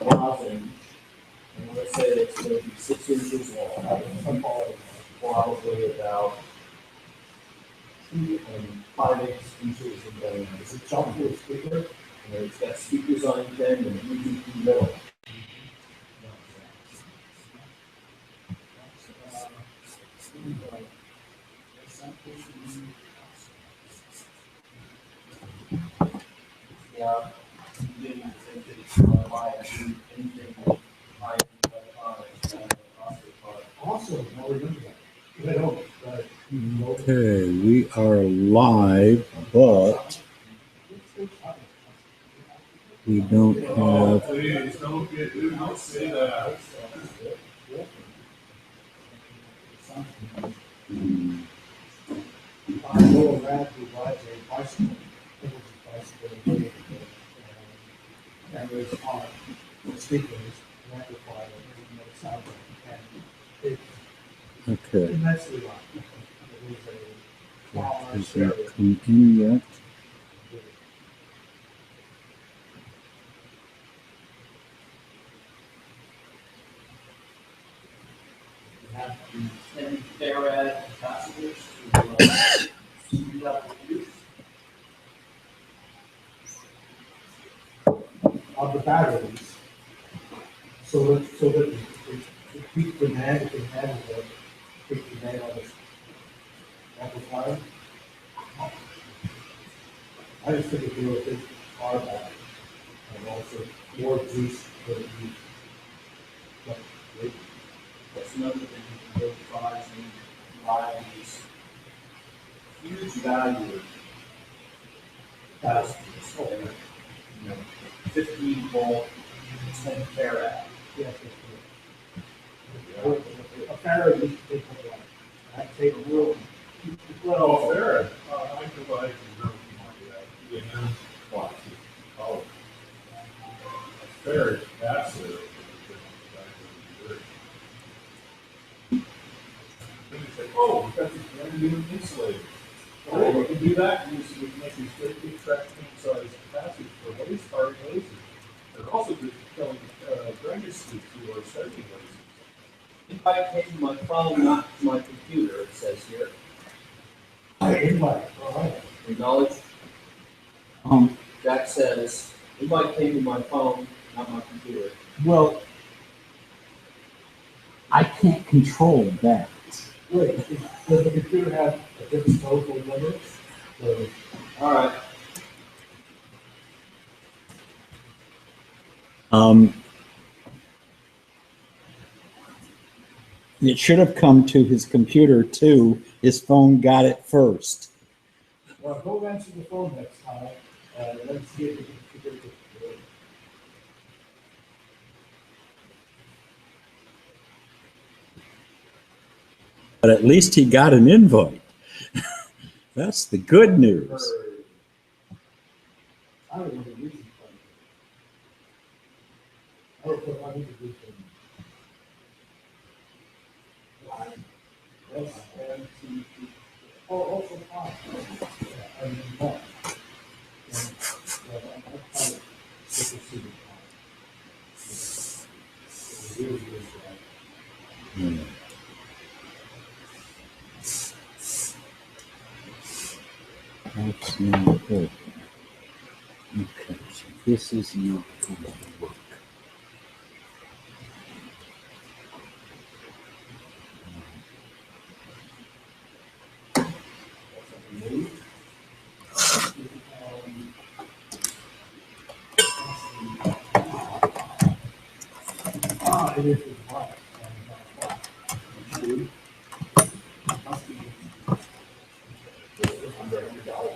lozenge, and let's say it's going to be 6 inches long, probably about 2 and 5/8 inches in diameter. It's a jump to a speaker, and it's got speakers on each end and Bluetooth in the middle. Yeah, you didn't think that it's going to buy anything high electronics. Awesome, I remember that. Okay, we are live, but we don't have. Please don't say that. I go around who rides a bicycle, cameras on the speakers, amplifier, and the sound, and it's Okay, immensely loud. It is is that come in yet? You have the 10 farad capacitors to speed up the use. of the batteries, so that the peak demand, if it has the peak demand on the amplifier. I just think if you were a big car back, and also more juice for the youth. But That's another thing you can go try and buy these huge value capacitors. 15-volt, 10 farad. yeah, a Farad used to take a lot. I take a real, Well, fair. I provide you with that. Oh, fair, passive. Oh, we've got this brand new insulator. Oh, we can do that. We can make these great big track size capacitors for laser firing lasers. They're also good for killing drainage sleeves to our starting lasers. If I came my phone, not my computer, it says here. invite, all right. Acknowledge. Jack says, invite came to my phone, not my computer. Well, I can't control that. Wait, does the computer have a different code for limit? So, All right. It should have come to his computer too. His phone got it first. well, go answer the phone next time, and let's see if we can figure it out. But at least he got an invite. That's the good news. I don't know the reason for it. I don't know, I need to do some. SMT. Oh, also fine. Yeah, I mean, but. I'm trying to get to see the time. It really is, right? That's not good. Okay, so this is not going to work. It is black.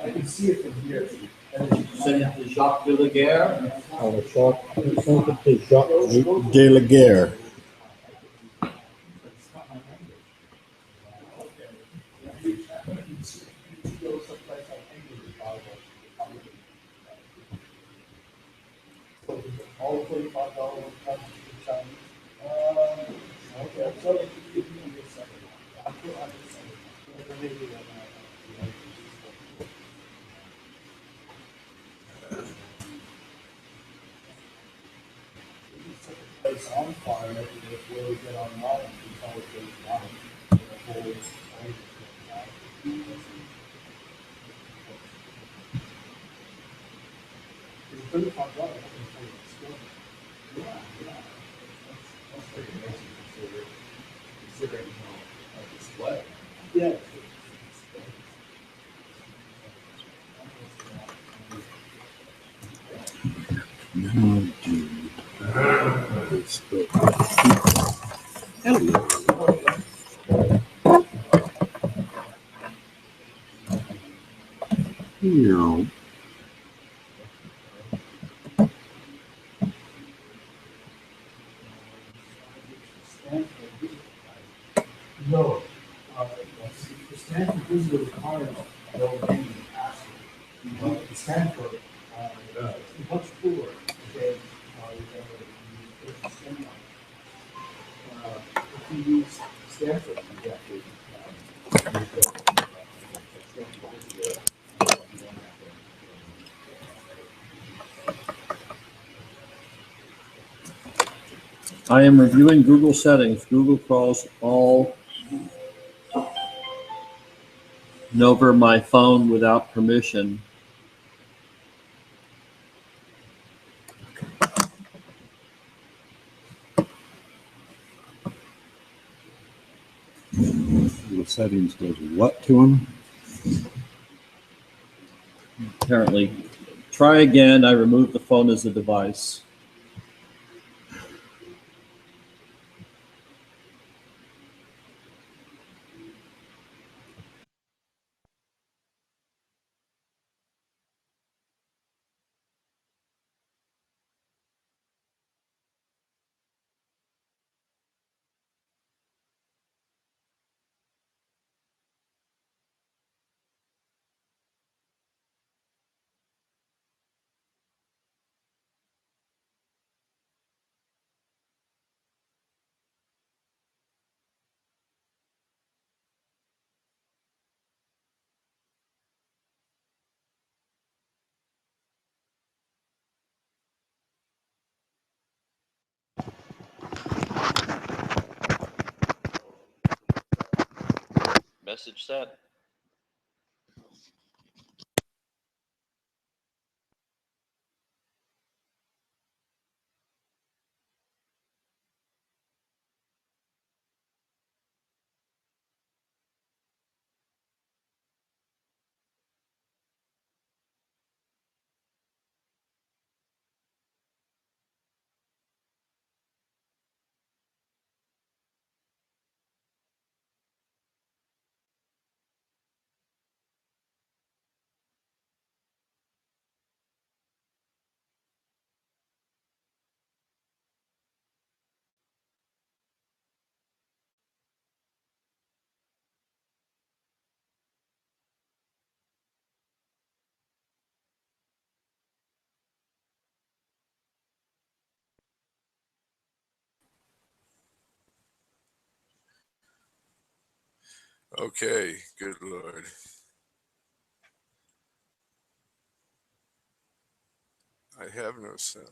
I can see it from here. Send it to Jacques Villeguer. De la Guerre. All $25 comes to Chinese. Okay, so give me a second. I'll send it. set the place on fire, and before we get online, we can tell it goes down. And the whole fire goes down. It's $35 for the store. Yeah, yeah. That's pretty amazing considering how a display. Yeah. Now do Facebook. Hello. No. No. The Stanford visitor requires no name and password. But the Stanford, it's much cooler. Okay, if you use Stanford, you have to use the Stanford visitor. You don't have to. I am reviewing Google settings. Google calls all over my phone without permission. The settings does what to them? Apparently. Try again. I removed the phone as a device. Message sent. Okay, good Lord. I have no sound.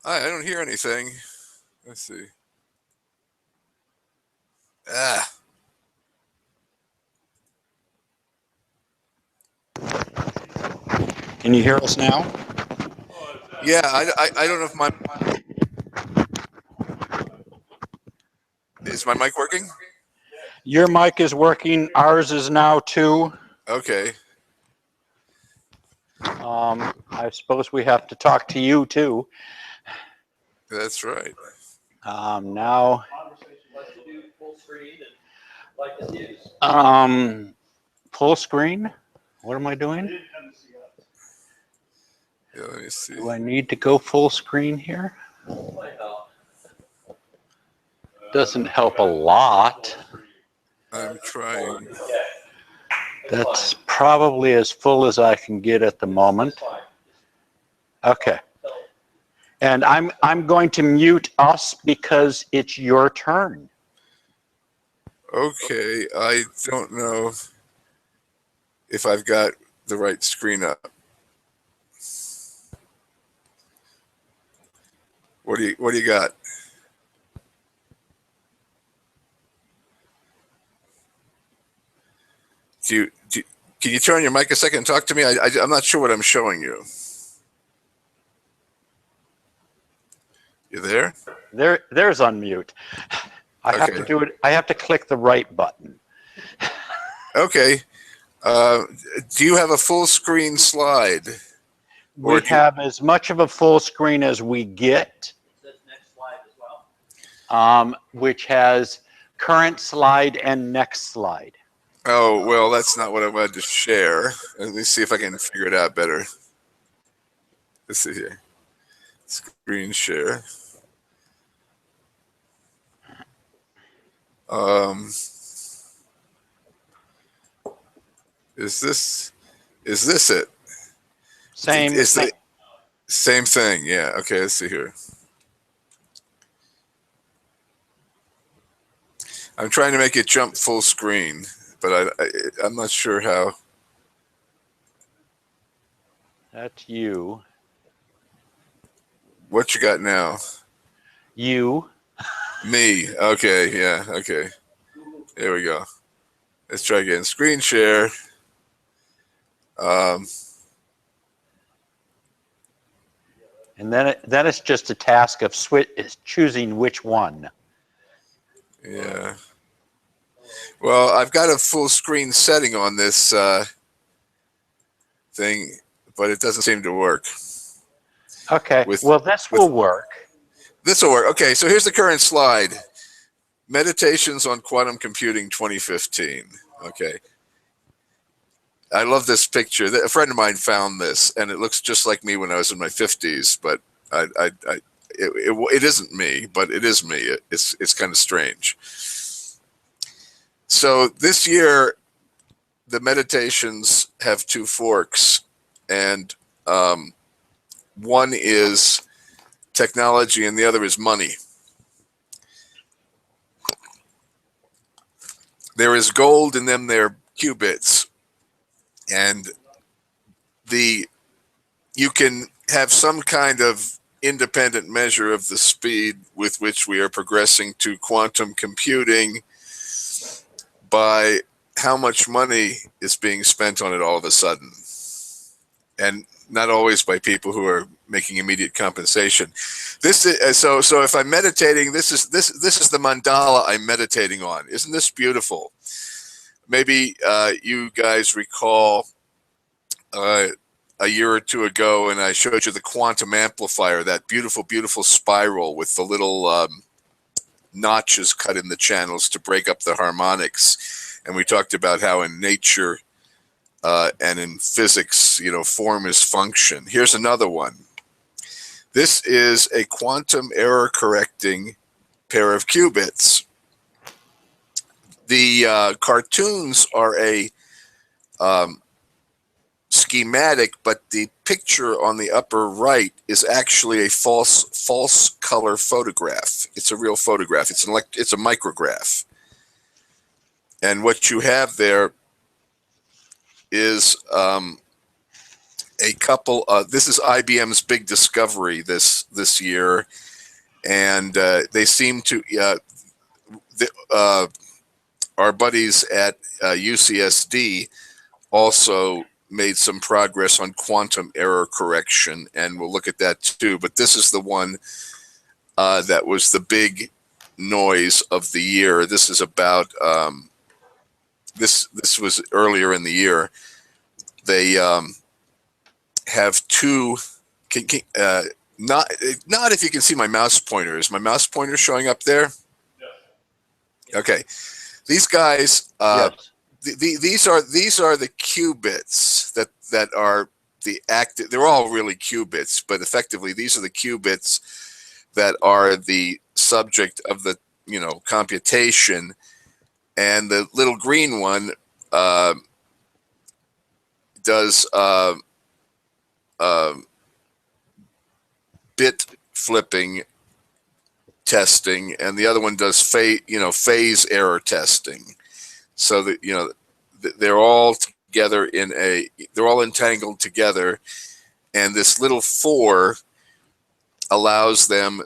I don't hear anything. Let's see. Ah. Can you hear us now? Yeah, I don't know if my... Is my mic working? Your mic is working. Ours is now too. Okay. I suppose we have to talk to you too. That's right. Now, full screen. What am I doing? Yeah, let me see. Do I need to go full screen here? Doesn't help a lot. I'm trying. That's probably as full as I can get at the moment. Okay. And I'm going to mute us because it's your turn. Okay, I don't know if I've got the right screen up. What do you got? Can you turn your mic a second and talk to me? I'm not sure what I'm showing you. You there? There's unmute. I have to Okay. do it. I have to click the right button. Okay. Do you have a full screen slide? We do you- have as much of a full screen as we get, Says next slide as well. which has current slide and next slide. Oh, well, that's not what I wanted to share. Let me see if I can figure it out better. Let's see here. Screen share. Is this it? Same. Is the same thing? Yeah. Okay. Let's see here. I'm trying to make it jump full screen, but I'm not sure how. That's you. What you got now? You. Me. Okay. Yeah. Okay. There we go. Let's try again. Screen share. And then it's just a task of choosing which one. Yeah. Well, I've got a full screen setting on this thing, but it doesn't seem to work. Okay. Well, this will work. This will work. Okay, so here's the current slide. Meditations on Quantum Computing 2015. Okay. I love this picture. A friend of mine found this, and it looks just like me when I was in my 50s, but it isn't me, but it is me. It's kind of strange. So this year, the meditations have two forks, and one is technology and the other is money. There is gold in them, they're qubits. And you can have some kind of independent measure of the speed with which we are progressing to quantum computing by how much money is being spent on it all of a sudden. And not always by people who are making immediate compensation. This is so if I'm meditating, this is the mandala I'm meditating on. Isn't this beautiful? Maybe you guys recall a year or two ago, and I showed you the quantum amplifier, that beautiful, beautiful spiral with the little notches cut in the channels to break up the harmonics. And we talked about how in nature and in physics, form is function. Here's another one. This is a quantum error correcting pair of qubits. The cartoons are a schematic, but the picture on the upper right is actually a false color photograph. It's a real photograph. It's a micrograph. And what you have there is a couple. This is IBM's big discovery this year, and they seem to. Our buddies at UCSD also made some progress on quantum error correction, and we'll look at that too. But this is the one that was the big noise of the year. This is about this was earlier in the year. They have two. Not if you can see my mouse pointer. Is my mouse pointer showing up there? Yes. Okay. These guys. Yes. These are the qubits that are the active. They're all really qubits, but effectively these are the qubits that are the subject of the computation, and the little green one does bit flipping testing, and the other one does phase error testing. So that they're all together they're all entangled together, and this little 4 allows them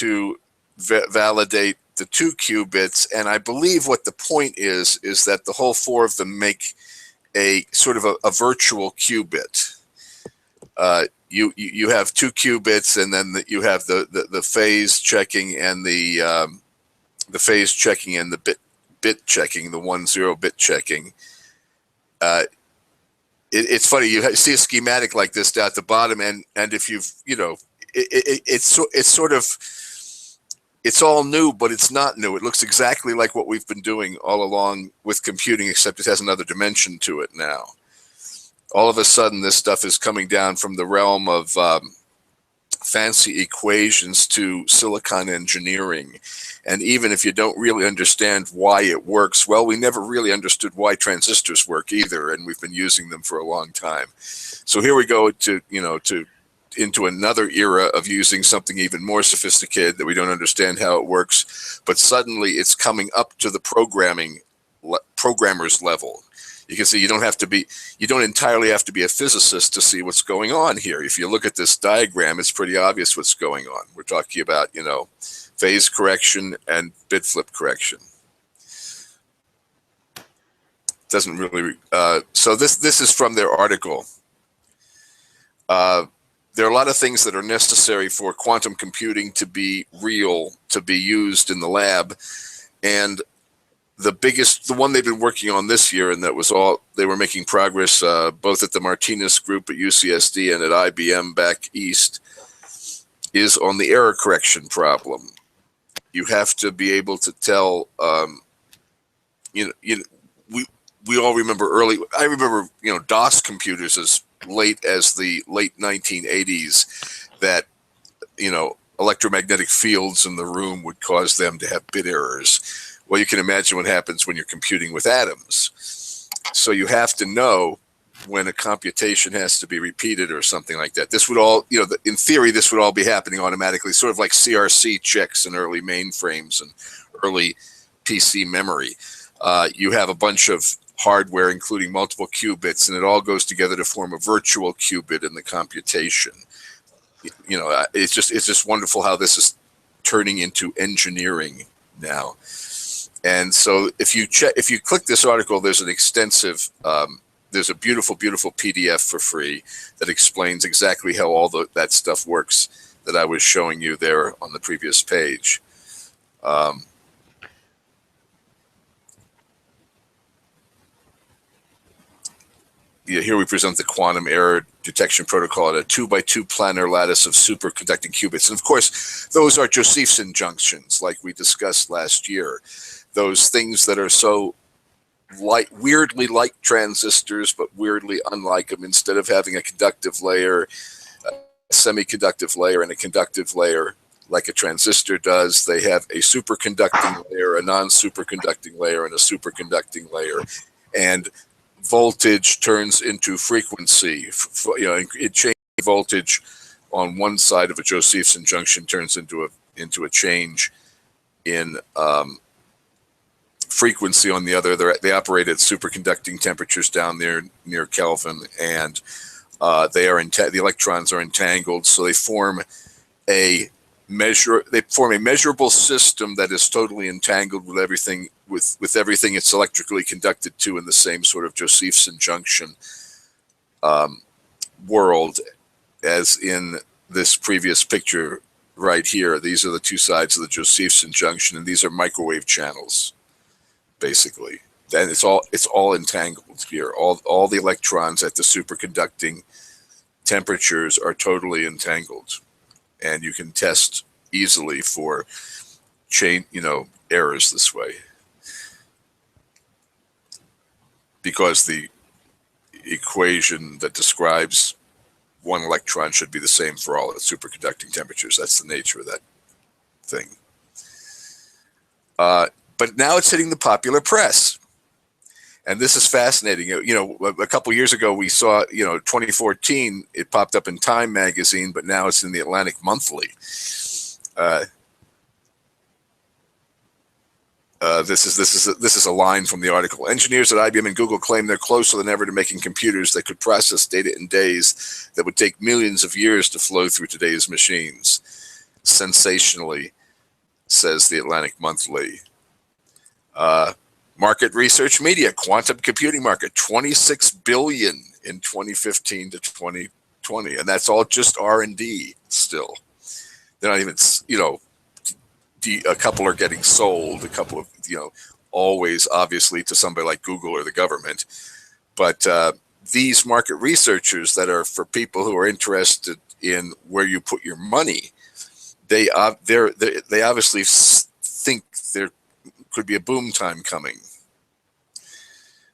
to validate the 2 qubits. And I believe what the point is that the whole 4 of them make a sort of a virtual qubit. You have 2 qubits, and then you have the phase checking and the phase checking and the bit checking, the 1-0 bit checking. It's funny, you see a schematic like this down at the bottom, and if it's all new, but it's not new. It looks exactly like what we've been doing all along with computing, except it has another dimension to it now. All of a sudden, this stuff is coming down from the realm of fancy equations to silicon engineering. And even if you don't really understand why it works, well, we never really understood why transistors work either, and we've been using them for a long time. So here we go into another era of using something even more sophisticated that we don't understand how it works, but suddenly it's coming up to the programmer's level. You can see you don't entirely have to be a physicist to see what's going on here. If you look at this diagram, it's pretty obvious what's going on. We're talking about, phase correction and bit flip correction. Doesn't really, so this is from their article. There are a lot of things that are necessary for quantum computing to be real, to be used in the lab. And the one they've been working on this year, and they were making progress both at the Martinez group at UCSD and at IBM back east, is on the error correction problem. You have to be able to tell, we all remember I remember, DOS computers as late as the late 1980s, that, electromagnetic fields in the room would cause them to have bit errors. Well, you can imagine what happens when you're computing with atoms. So you have to know when a computation has to be repeated or something like that. This would all, in theory, this would all be happening automatically, sort of like CRC checks in early mainframes and early PC memory. You have a bunch of hardware, including multiple qubits, and it all goes together to form a virtual qubit in the computation. It's just wonderful how this is turning into engineering now. And so if you click this article, there's an extensive, there's a beautiful, beautiful PDF for free that explains exactly how all that stuff works that I was showing you there on the previous page. Here we present the quantum error detection protocol at a 2x2 planar lattice of superconducting qubits. And of course, those are Josephson junctions, like we discussed last year. Those things that are so weirdly like transistors, but weirdly unlike them. Instead of having a conductive layer, a semiconductive layer, and a conductive layer like a transistor does, they have a superconducting layer, a non-superconducting layer, and a superconducting layer. And voltage turns into frequency. It changes voltage on one side of a Josephson junction turns into a change in frequency on the other. They operate at superconducting temperatures down there near Kelvin, and the electrons are entangled, so they form a measurable system that is totally entangled with everything it's electrically conducted to in the same sort of Josephson junction world as in this previous picture right here. These are the two sides of the Josephson junction, and these are microwave channels, basically. And it's all entangled here. All the electrons at the superconducting temperatures are totally entangled, and you can test easily for errors this way, because the equation that describes one electron should be the same for all at superconducting temperatures. That's the nature of that thing. But now it's hitting the popular press. And this is fascinating. A couple years ago, we saw, 2014, it popped up in Time magazine, but now it's in the Atlantic Monthly. This is a line from the article. Engineers at IBM and Google claim they're closer than ever to making computers that could process data in days that would take millions of years to flow through today's machines. Sensationally, says the Atlantic Monthly. Market research media, quantum computing market, 26 billion in 2015 to 2020, and that's all just R&D still. They're not even, a couple are getting sold, a couple of, always obviously to somebody like Google or the government. But these market researchers that are for people who are interested in where you put your money, they obviously think there could be a boom time coming.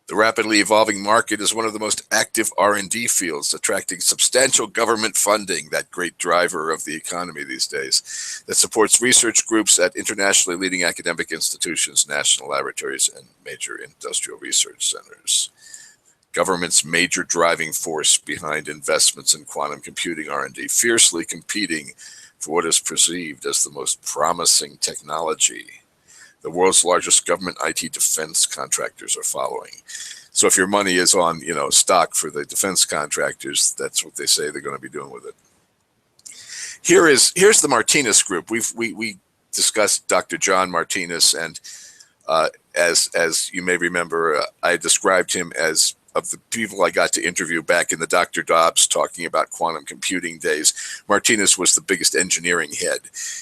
The rapidly evolving market is one of the most active R&D fields, attracting substantial government funding, that great driver of the economy these days, that supports research groups at internationally leading academic institutions, national laboratories, and major industrial research centers. Government's major driving force behind investments in quantum computing R&D, fiercely competing for what is perceived as the most promising technology. The world's largest government IT defense contractors are following. So if your money is on, stock for the defense contractors, that's what they say they're going to be doing with it. Here's the Martinez group. We discussed Dr. John Martinez, and as you may remember, I described him as, of the people I got to interview back in the Dr. Dobbs talking about quantum computing days, Martinez was the biggest engineering head.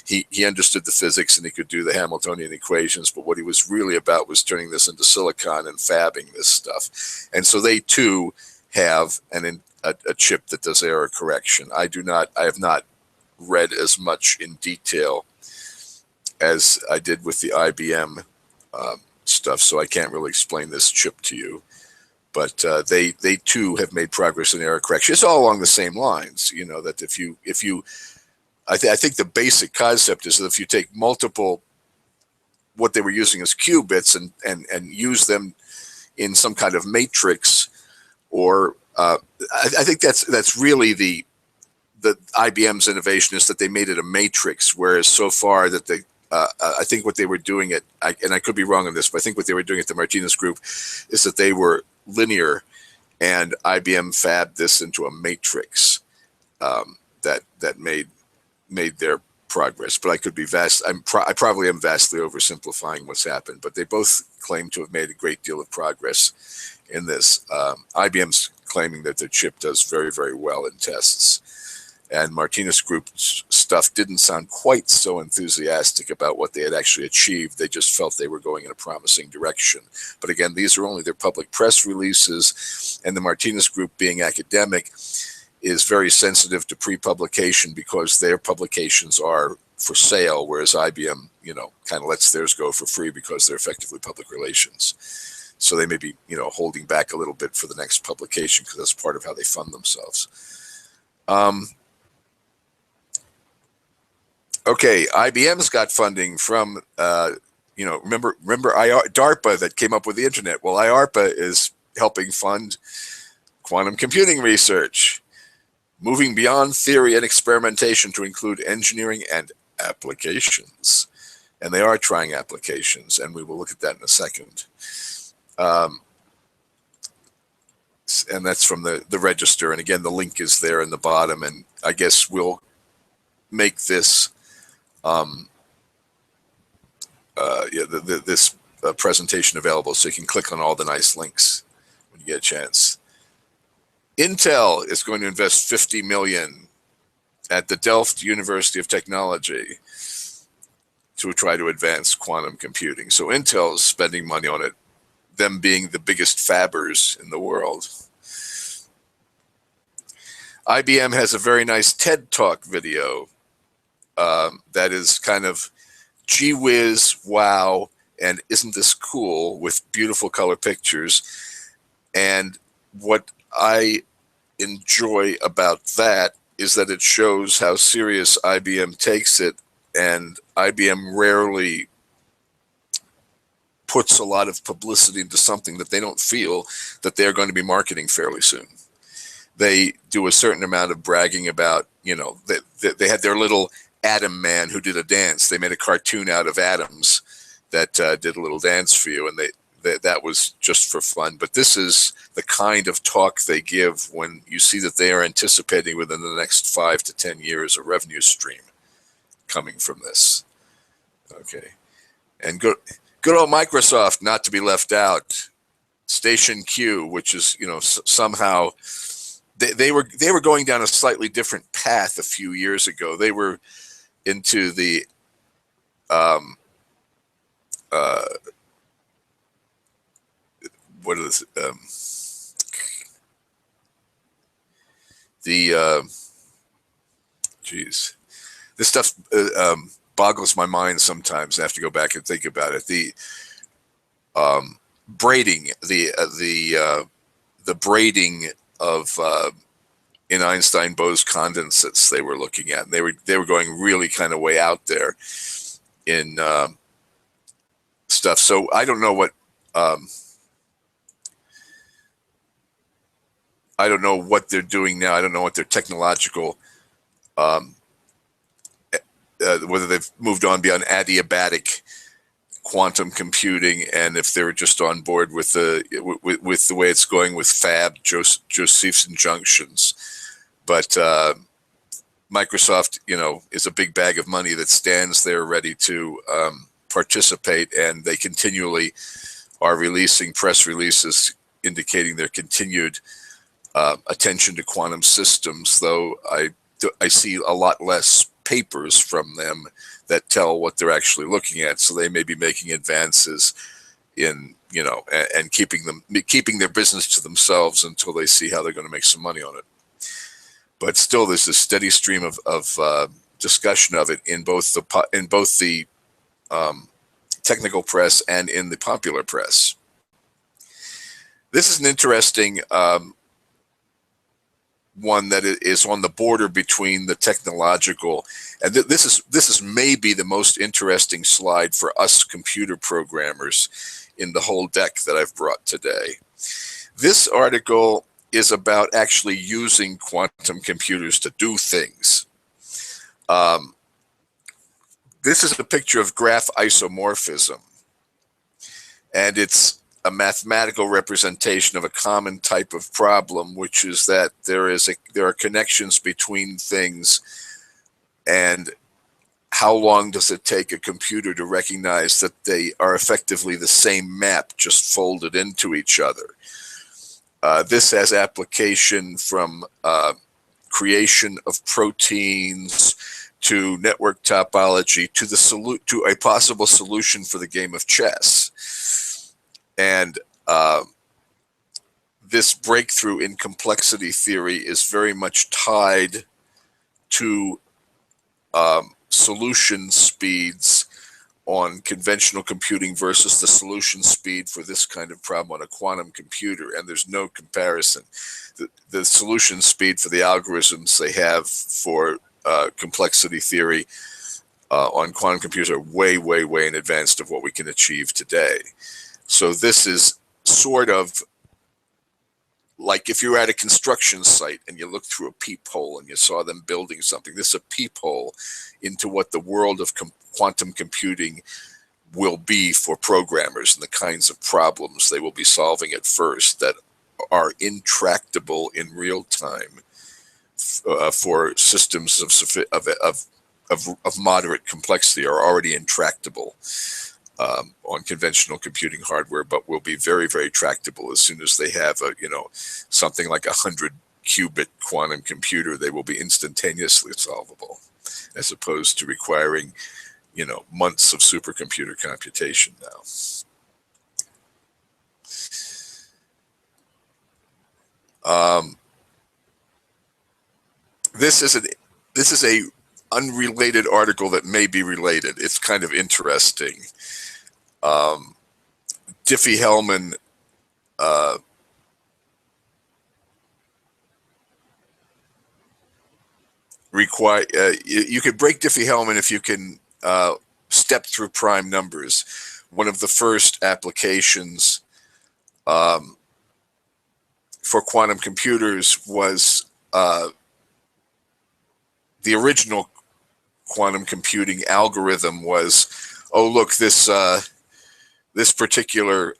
He understood the physics and he could do the Hamiltonian equations, but what he was really about was turning this into silicon and fabbing this stuff. And so they too have a chip that does error correction. I have not read as much in detail as I did with the IBM stuff, so I can't really explain this chip to you. But they too have made progress in error correction. It's all along the same lines, that I think the basic concept is that if you take multiple, what they were using as qubits and use them in some kind of matrix, or I think that's really the IBM's innovation, is that they made it a matrix, whereas so far that I think what they were doing and I could be wrong on this, but I think what they were doing at the Martinez group is that they were linear, and IBM fabbed this into a matrix that made their progress. But I could be I probably am vastly oversimplifying what's happened, but they both claim to have made a great deal of progress in this. IBM's claiming that their chip does very, very well in tests, and Martinez Group's stuff didn't sound quite so enthusiastic about what they had actually achieved. They just felt they were going in a promising direction. But again, these are only their public press releases, and the Martinez Group, being academic, is very sensitive to pre-publication because their publications are for sale, whereas IBM, kind of lets theirs go for free because they're effectively public relations. So they may be, holding back a little bit for the next publication because that's part of how they fund themselves. Okay, IBM's got funding from, remember DARPA that came up with the internet? Well, IARPA is helping fund quantum computing research, moving beyond theory and experimentation to include engineering and applications. And they are trying applications, and we will look at that in a second. And that's from the Register. And again, the link is there in the bottom, and I guess we'll make this this presentation available so you can click on all the nice links when you get a chance. Intel is going to invest $50 million at the Delft University of Technology to try to advance quantum computing. So Intel is spending money on it, them being the biggest fabbers in the world. IBM has a very nice TED Talk video that is kind of gee whiz, wow, and isn't this cool, with beautiful color pictures. And what I enjoy about that is that it shows how serious IBM takes it, and IBM rarely puts a lot of publicity into something that they don't feel that they're going to be marketing fairly soon. They do a certain amount of bragging about, they had their little Atom Man who did a dance. They made a cartoon out of atoms that did a little dance for you, and that was just for fun. But this is the kind of talk they give when you see that they are anticipating within the next 5 to 10 years a revenue stream coming from this. Okay, and good old Microsoft, not to be left out. Station Q, which is, you know, somehow they were going down a slightly different path a few years ago. They were into the what is geez, this stuff boggles my mind sometimes. I have to go back and think about it. The braiding, the braiding of in Einstein-Bose condensates they were looking at, and they were going really kind of way out there in stuff. So I don't know what they're doing now. I don't know what their technological whether they've moved on beyond adiabatic quantum computing, and if they're just on board with the way it's going with fab Josephson junctions. But Microsoft, you know, is a big bag of money that stands there ready to participate, and they continually are releasing press releases indicating their continued attention to quantum systems, though I see a lot less papers from them that tell what they're actually looking at. So they may be making advances in, you know, and keeping their business to themselves until they see how they're going to make some money on it. But still, there's a steady stream of discussion of it in both the technical press and in the popular press. This is an interesting one that is on the border between the technological, and this is maybe the most interesting slide for us computer programmers in the whole deck that I've brought today. This article is about actually using quantum computers to do things. This is a picture of graph isomorphism, and it's a mathematical representation of a common type of problem, which is that there are connections between things, and how long does it take a computer to recognize that they are effectively the same map just folded into each other. This has application from creation of proteins to network topology to a possible solution for the game of chess. And this breakthrough in complexity theory is very much tied to solution speeds on conventional computing versus the solution speed for this kind of problem on a quantum computer. And there's no comparison. The solution speed for the algorithms they have for complexity theory on quantum computers are way, way, way in advance of what we can achieve today. So this is sort of like if you're at a construction site and you look through a peephole and you saw them building something. This is a peephole into what the world of quantum computing will be for programmers and the kinds of problems they will be solving at first that are intractable in real time for systems of moderate complexity are already intractable on conventional computing hardware, but will be very, very tractable as soon as they have something like 100 qubit quantum computer. They will be instantaneously solvable, as opposed to requiring months of supercomputer computation now. This is a unrelated article that may be related. It's kind of interesting. Diffie-Hellman you could break Diffie-Hellman if you can step through prime numbers. One of the first applications for quantum computers was the original quantum computing algorithm was, oh, look, this this particular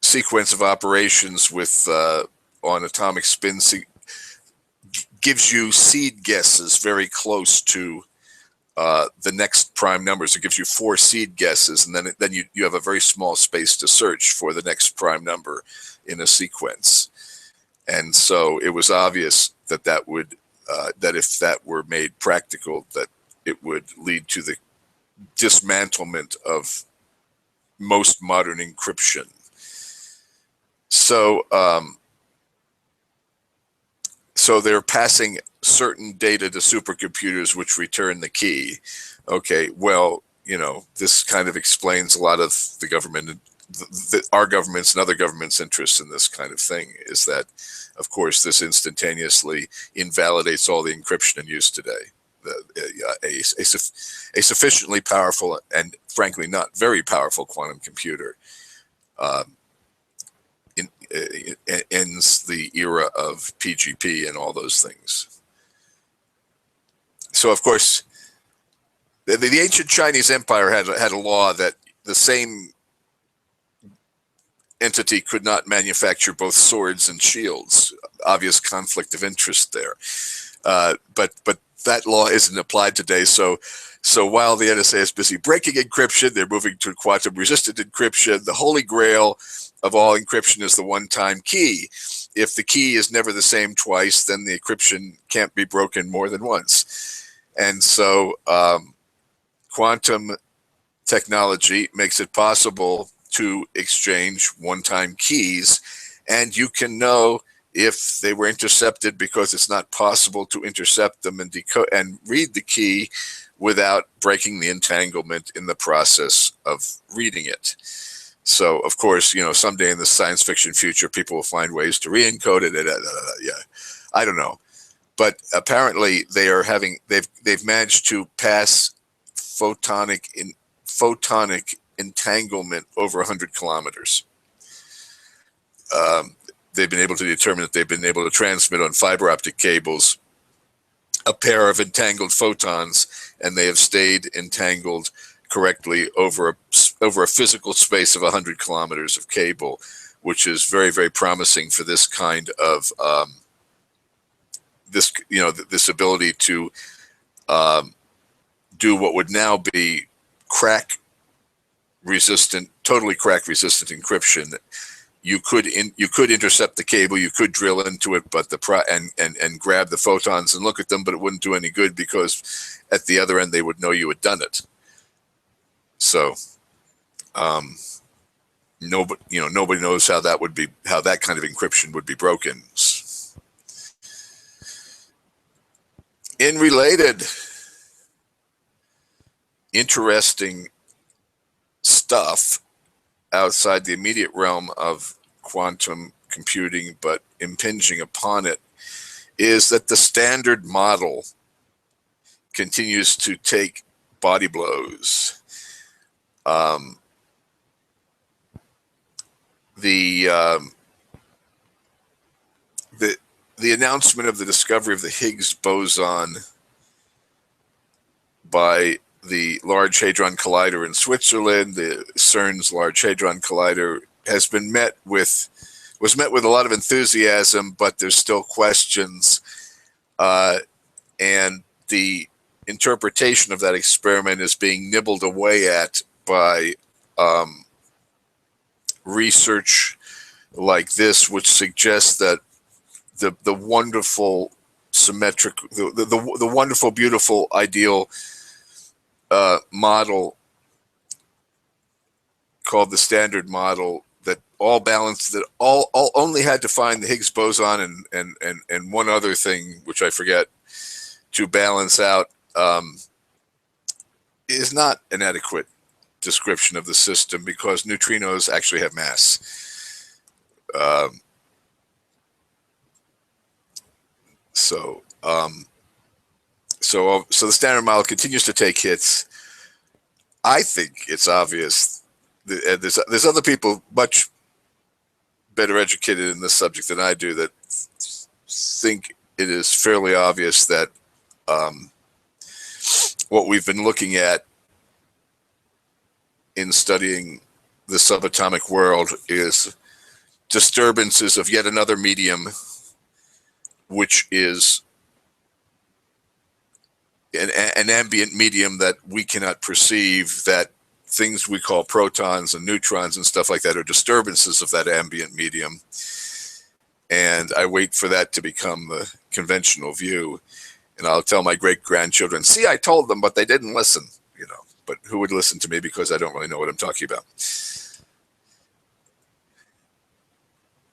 sequence of operations with on atomic spin gives you seed guesses very close to the next prime numbers. It gives you 4 seed guesses, and then you have a very small space to search for the next prime number in a sequence. And so it was obvious that that would that if that were made practical, that it would lead to the dismantlement of most modern encryption. So so they're passing certain data to supercomputers which return the key. Okay, well, you know, this kind of explains a lot of the government, our government's and other governments' interest in this kind of thing, is that, of course, this instantaneously invalidates all the encryption in use today. A sufficiently powerful and frankly not very powerful quantum computer ends the era of PGP and all those things. So, of course, the ancient Chinese Empire had a law that the same entity could not manufacture both swords and shields. Obvious conflict of interest there. But that law isn't applied today. So while the NSA is busy breaking encryption, they're moving to quantum-resistant encryption. The holy grail of all encryption is the one-time key. If the key is never the same twice, then the encryption can't be broken more than once. And so quantum technology makes it possible to exchange one-time keys, and you can know if they were intercepted because it's not possible to intercept them and decode and read the key without breaking the entanglement in the process of reading it. So, of course, you know, someday in the science fiction future, people will find ways to re-encode it. Yeah, I don't know, but apparently they've managed to pass photonic entanglement over 100 kilometers. They've been able to determine that they've been able to transmit on fiber optic cables a pair of entangled photons, and they have stayed entangled correctly over a physical space of 100 kilometers of cable, which is very, very promising for this kind of this ability to do what would now be totally crack resistant encryption. You could intercept the cable, you could drill into it, but and grab the photons and look at them, but it wouldn't do any good because at the other end they would know you had done it. So nobody knows how that kind of encryption would be broken. In related interesting stuff outside the immediate realm of quantum computing, but impinging upon it, is that the Standard Model continues to take body blows. The announcement of the discovery of the Higgs boson by the Large Hadron Collider in Switzerland, the CERN's Large Hadron Collider, was met with a lot of enthusiasm, but there's still questions, and the interpretation of that experiment is being nibbled away at by research like this, which suggests that the wonderful symmetric, the wonderful, beautiful, ideal model called the Standard Model that all balanced, that all only had to find the Higgs boson and one other thing which I forget to balance out, is not an adequate description of the system, because neutrinos actually have mass. So the Standard Model continues to take hits. I think it's obvious. There's other people much better educated in this subject than I do that think it is fairly obvious that what we've been looking at in studying the subatomic world is disturbances of yet another medium, which is an ambient medium that we cannot perceive, that things we call protons and neutrons and stuff like that are disturbances of that ambient medium. And I wait for that to become the conventional view. And I'll tell my great-grandchildren, see, I told them, but they didn't listen, you know. But who would listen to me, because I don't really know what I'm talking about.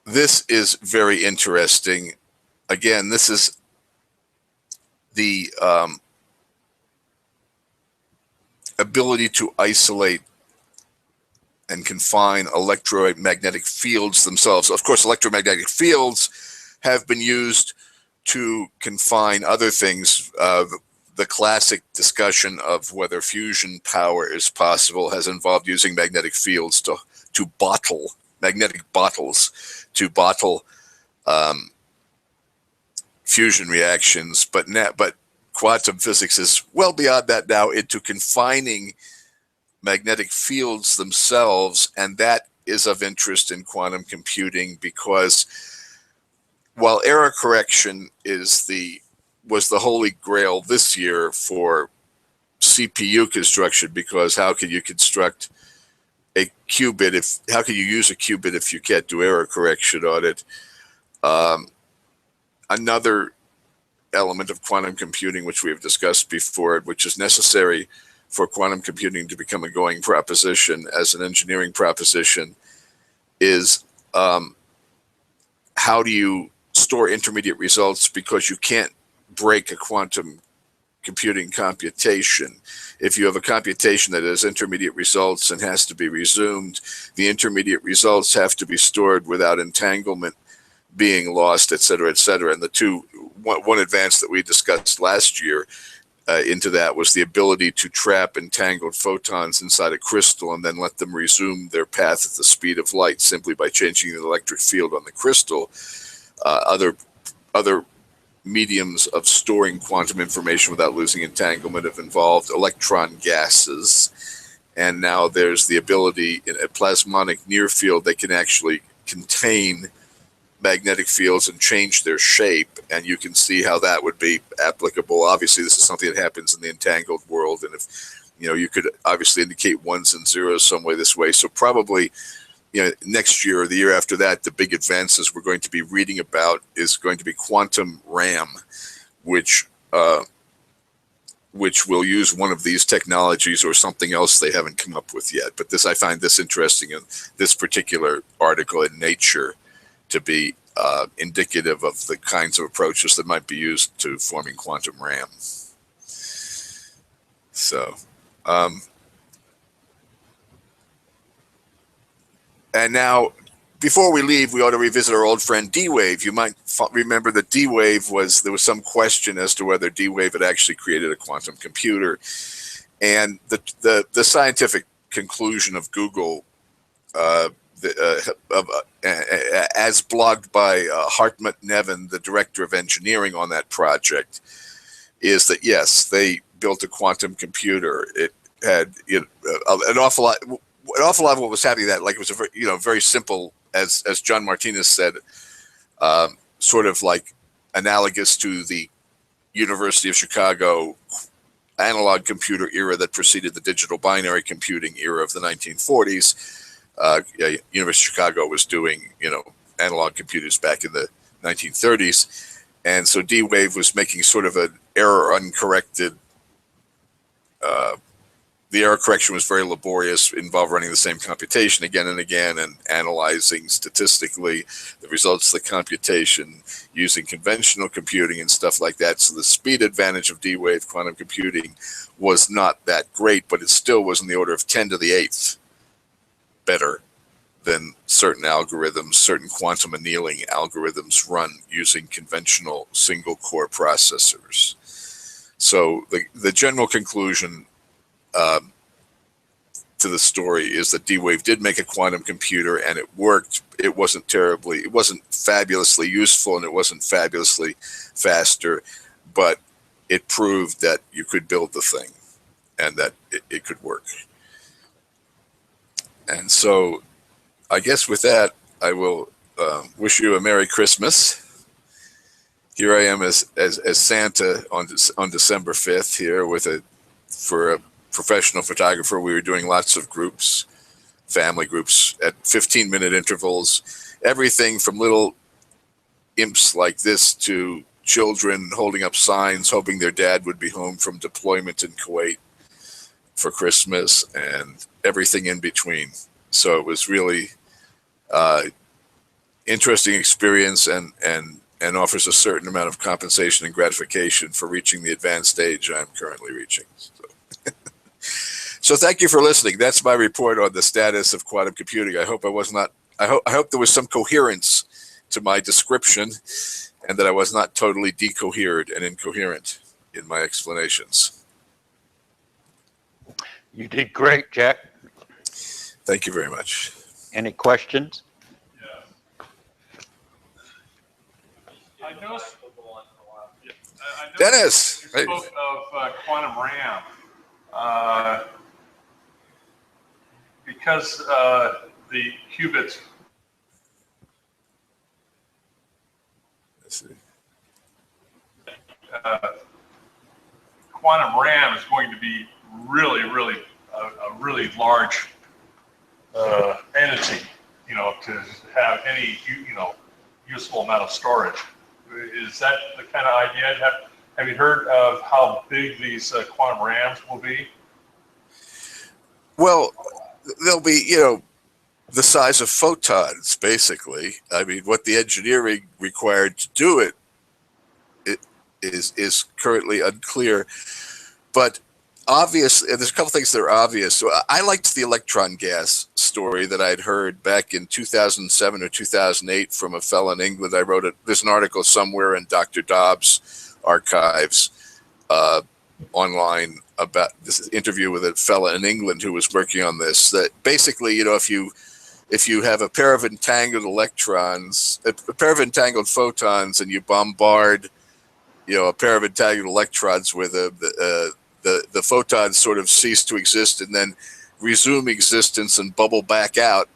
This is very interesting. Again, this is the ability to isolate and confine electromagnetic fields themselves. Of course, electromagnetic fields have been used to confine other things. The classic discussion of whether fusion power is possible has involved using magnetic fields to bottle, magnetic bottles, to bottle fusion reactions. But quantum physics is well beyond that now, into confining magnetic fields themselves, and that is of interest in quantum computing, because while error correction was the holy grail this year for CPU construction, because how can you construct a qubit how can you use a qubit if you can't do error correction on it? Another element of quantum computing, which we have discussed before, which is necessary for quantum computing to become a going proposition as an engineering proposition, is how do you store intermediate results, because you can't break a quantum computing computation. If you have a computation that has intermediate results and has to be resumed, the intermediate results have to be stored without entanglement being lost, et cetera, et cetera. And one advance that we discussed last year into that was the ability to trap entangled photons inside a crystal and then let them resume their path at the speed of light simply by changing the electric field on the crystal. Other mediums of storing quantum information without losing entanglement have involved electron gases. And now there's the ability in a plasmonic near field, they can actually contain magnetic fields and change their shape, and you can see how that would be applicable. Obviously, this is something that happens in the entangled world, and if you could obviously indicate ones and zeros some way this way. So probably next year or the year after that, the big advances we're going to be reading about is going to be quantum RAM, which will use one of these technologies or something else they haven't come up with yet. But I find this interesting in this particular article in Nature to be indicative of the kinds of approaches that might be used to forming quantum RAM. So, and now, before we leave, we ought to revisit our old friend D-Wave. You might remember that D-Wave there was some question as to whether D-Wave had actually created a quantum computer. And the scientific conclusion of Google, as blogged by Hartmut Nevin, the director of engineering on that project, is that yes, they built a quantum computer. It had an awful lot of what was happening. That it was a very simple, as John Martinez said, sort of like analogous to the University of Chicago analog computer era that preceded the digital binary computing era of the 1940s. University of Chicago was doing, analog computers back in the 1930s. And so D-Wave was making sort of an error uncorrected. The error correction was very laborious, involved running the same computation again and again and analyzing statistically the results of the computation using conventional computing and stuff like that. So the speed advantage of D-Wave quantum computing was not that great, but it still was in the order of 10 to the 8th better than certain algorithms, certain quantum annealing algorithms run using conventional single core processors. So the general conclusion to the story is that D-Wave did make a quantum computer and it worked. It wasn't fabulously useful and it wasn't fabulously faster, but it proved that you could build the thing and that it could work. And so I guess with that, I will wish you a Merry Christmas. Here I am as Santa on December 5th here for a professional photographer. We were doing lots of groups, family groups at 15-minute intervals, everything from little imps like this to children holding up signs hoping their dad would be home from deployment in Kuwait for Christmas, and everything in between. So it was really interesting experience and offers a certain amount of compensation and gratification for reaching the advanced stage I'm currently reaching. So thank you for listening. That's my report on the status of quantum computing. I hope I hope there was some coherence to my description, and that I was not totally decoherent and incoherent in my explanations. You did great, Jack. Thank you very much. Any questions? I noticed, Dennis! You spoke of quantum RAM. Because the qubits. Let's see. Quantum RAM is going to be really, really a really large entity, to have any, useful amount of storage. Is that the kind of idea? Have you heard of how big these quantum RAMs will be? Well, they'll be, the size of photons, basically. I mean, what the engineering required to do it is currently unclear. But obvious, there's a couple things that are obvious. So I liked the electron gas story that I'd heard back in 2007 or 2008 from a fellow in England. I wrote it. There's an article somewhere in Dr. Dobbs' archives online about this interview with a fellow in England who was working on this. That basically, if you have a pair of entangled electrons, a pair of entangled photons, and you bombard, a pair of entangled electrons with the photons sort of cease to exist and then resume existence and bubble back out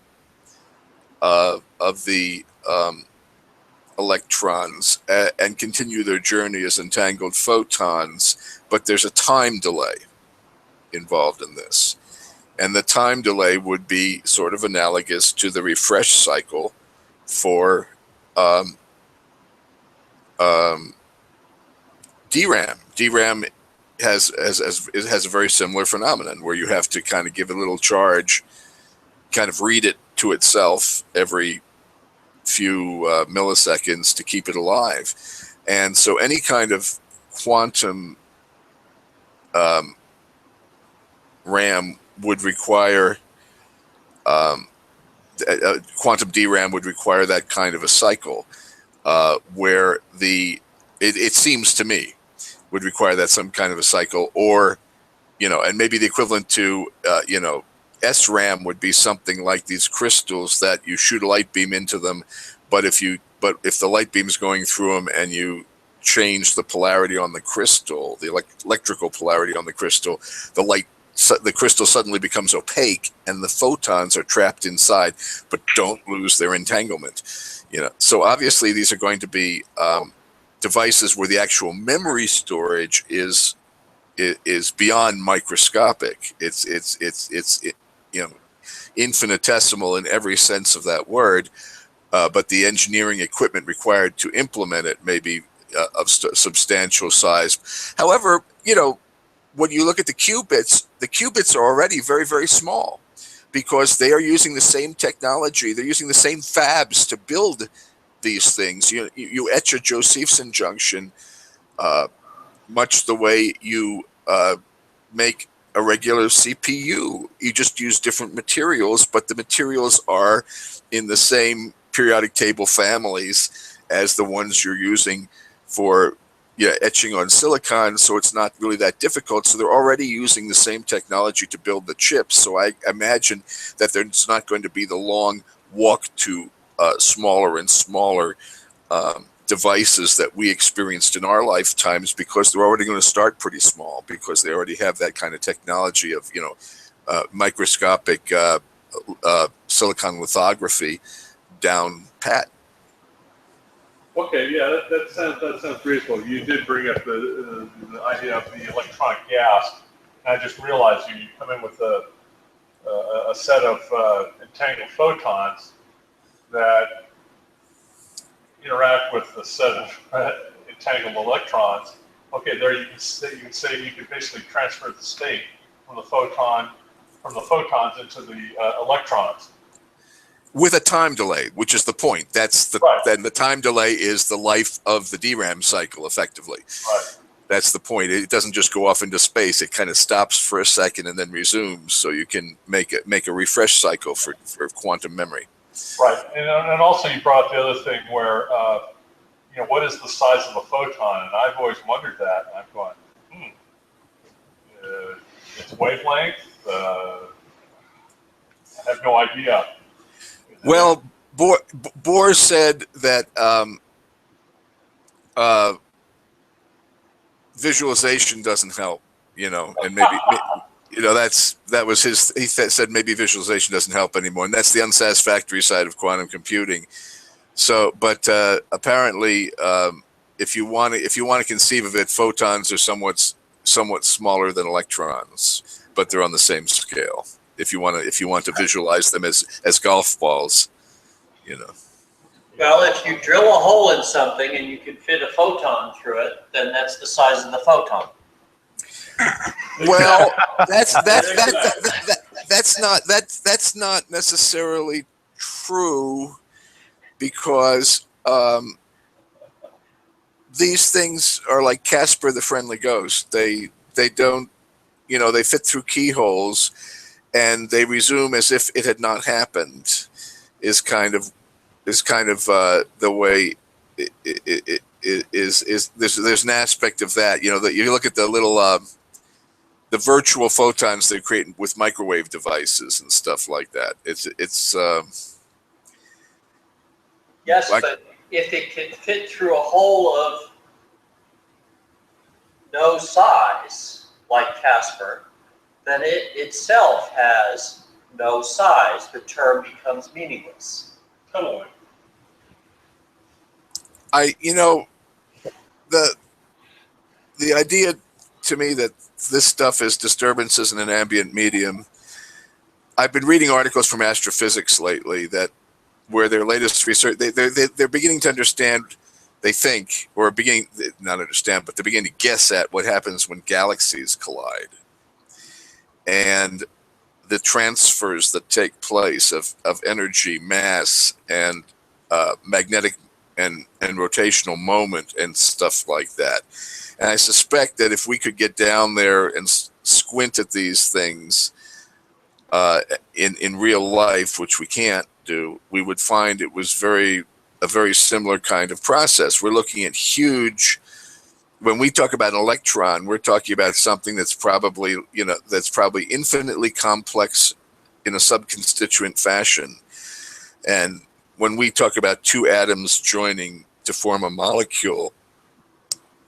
of the electrons and continue their journey as entangled photons. But there's a time delay involved in this. And the time delay would be sort of analogous to the refresh cycle for DRAM. DRAM has a very similar phenomenon where you have to kind of give it a little charge, kind of read it to itself every few milliseconds to keep it alive. And so any kind of quantum RAM would require, quantum DRAM would require that kind of a cycle, where it seems to me, would require that some kind of a cycle, or, and maybe the equivalent to, SRAM would be something like these crystals that you shoot a light beam into them, but if the light beam is going through them and you change the polarity on the crystal, the electrical polarity on the crystal, the crystal suddenly becomes opaque and the photons are trapped inside, but don't lose their entanglement. So obviously these are going to be devices where the actual memory storage is beyond microscopic. It's infinitesimal in every sense of that word, but the engineering equipment required to implement it may be of substantial size. However, when you look at the qubits are already very, very small because they are using the same technology. They're using the same fabs to build these things. You etch a Josephson junction much the way you make a regular CPU. You just use different materials, but the materials are in the same periodic table families as the ones you're using for etching on silicon, so it's not really that difficult. So they're already using the same technology to build the chips. So I imagine that there's not going to be the long walk to smaller and smaller devices that we experienced in our lifetimes, because they're already going to start pretty small, because they already have that kind of technology of microscopic silicon lithography down pat. Okay, yeah, that sounds reasonable. You did bring up the idea of the electronic gas. And I just realized you come in with a set of entangled photons that interact with a set of entangled electrons. Okay, there you can say you can basically transfer the state from the photons into the electrons. With a time delay, which is the point. That's the Right. Then the time delay is the life of the DRAM cycle, effectively. Right. That's the point. It doesn't just go off into space. It kind of stops for a second and then resumes, so you can make a refresh cycle for quantum memory. Right, and also you brought up the other thing where what is the size of a photon? And I've always wondered that. And I'm going, its wavelength. I have no idea. Well, Bohr said that visualization doesn't help, and maybe that was his. He said maybe visualization doesn't help anymore, and that's the unsatisfactory side of quantum computing. So, but apparently, if you want to conceive of it, photons are somewhat smaller than electrons, but they're on the same scale. If you want to visualize them as golf balls, Well, if you drill a hole in something and you can fit a photon through it, then that's the size of the photon. Well, that's not necessarily true, because these things are like Casper the Friendly Ghost. They don't, they fit through keyholes, and they resume as if it had not happened. Is kind of the way it is. There's an aspect of that, that you look at the little the virtual photons they create with microwave devices and stuff like that. It's Yes, but if it can fit through a hole of no size, like Casper, then it itself has no size. The term becomes meaningless. Totally. The idea to me that this stuff is disturbances in an ambient medium. I've been reading articles from astrophysics lately where their latest research, they're beginning to understand, they think, or beginning, not understand, but they're beginning to guess at what happens when galaxies collide. And the transfers that take place of energy, mass, and magnetic and rotational moment and stuff like that. And I suspect that if we could get down there and squint at these things in real life, which we can't do, we would find it was a very similar kind of process. We're looking at huge. When we talk about an electron, we're talking about something that's probably infinitely complex in a subconstituent fashion. And when we talk about two atoms joining to form a molecule,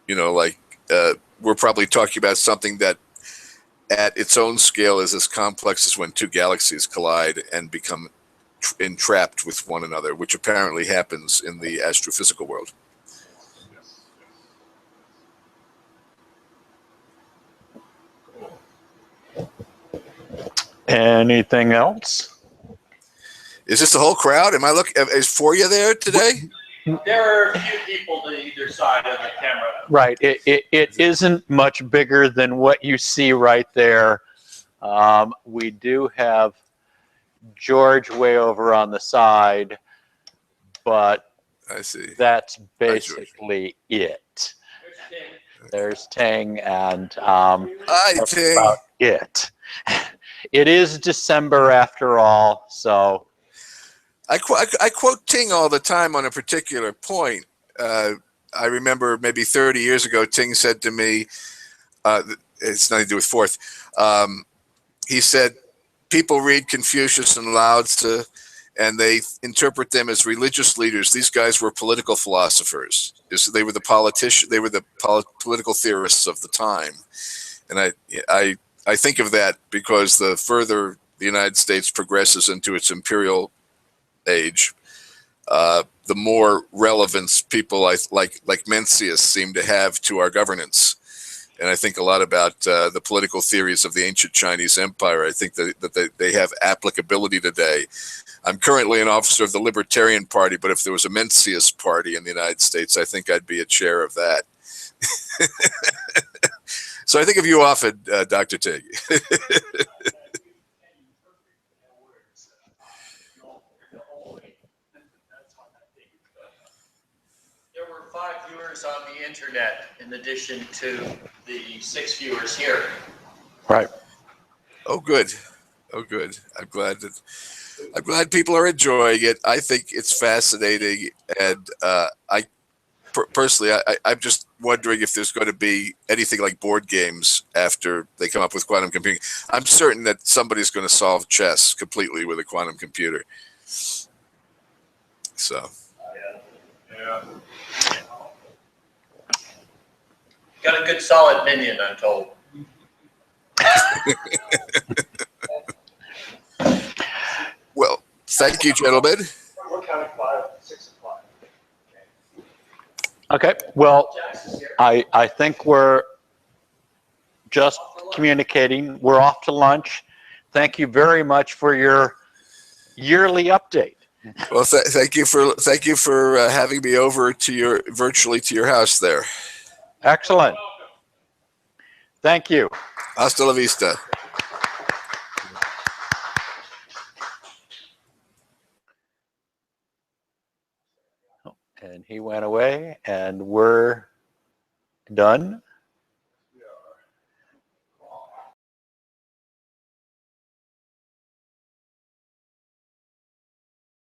we're probably talking about something that at its own scale is as complex as when two galaxies collide and become entrapped with one another, which apparently happens in the astrophysical world. Anything else? Is this the whole crowd? Is Foria there today? There are a few people to either side of the camera. Right. It isn't much bigger than what you see right there. We do have George way over on the side, but I see. that's basically it. There's Ting, and Hi, that's Ting. about it. It is December after all, so. I quote Ting all the time on a particular point. I remember maybe 30 years ago, Ting said to me, it's nothing to do with fourth. He said, people read Confucius and Lao Tzu, and they interpret them as religious leaders. These guys were political philosophers. They were the political theorists of the time. And I think of that because the further the United States progresses into its imperial age, the more relevance people like Mencius seem to have to our governance. And I think a lot about the political theories of the ancient Chinese Empire. I think that they have applicability today. I'm currently an officer of the Libertarian Party, but if there was a Mencius party in the United States, I think I'd be a chair of that. So I think of you often, Dr. Tig. There were 5 viewers on the internet in addition to the 6 viewers here. Right. Oh, good. Oh, good. I'm glad people are enjoying it. I think it's fascinating, and personally, I'm just wondering if there's going to be anything like board games after they come up with quantum computing. I'm certain that somebody's going to solve chess completely with a quantum computer. So. Yeah. Got a good solid minion, I'm told. Well, thank you, gentlemen. We're counting 5, 6 o'clock. Okay, well, I think we're just communicating. We're off to lunch. Thank you very much for your yearly update. Well, thank you for having me over to virtually to your house there. Excellent. Thank you. Hasta la vista. And he went away, and we're done.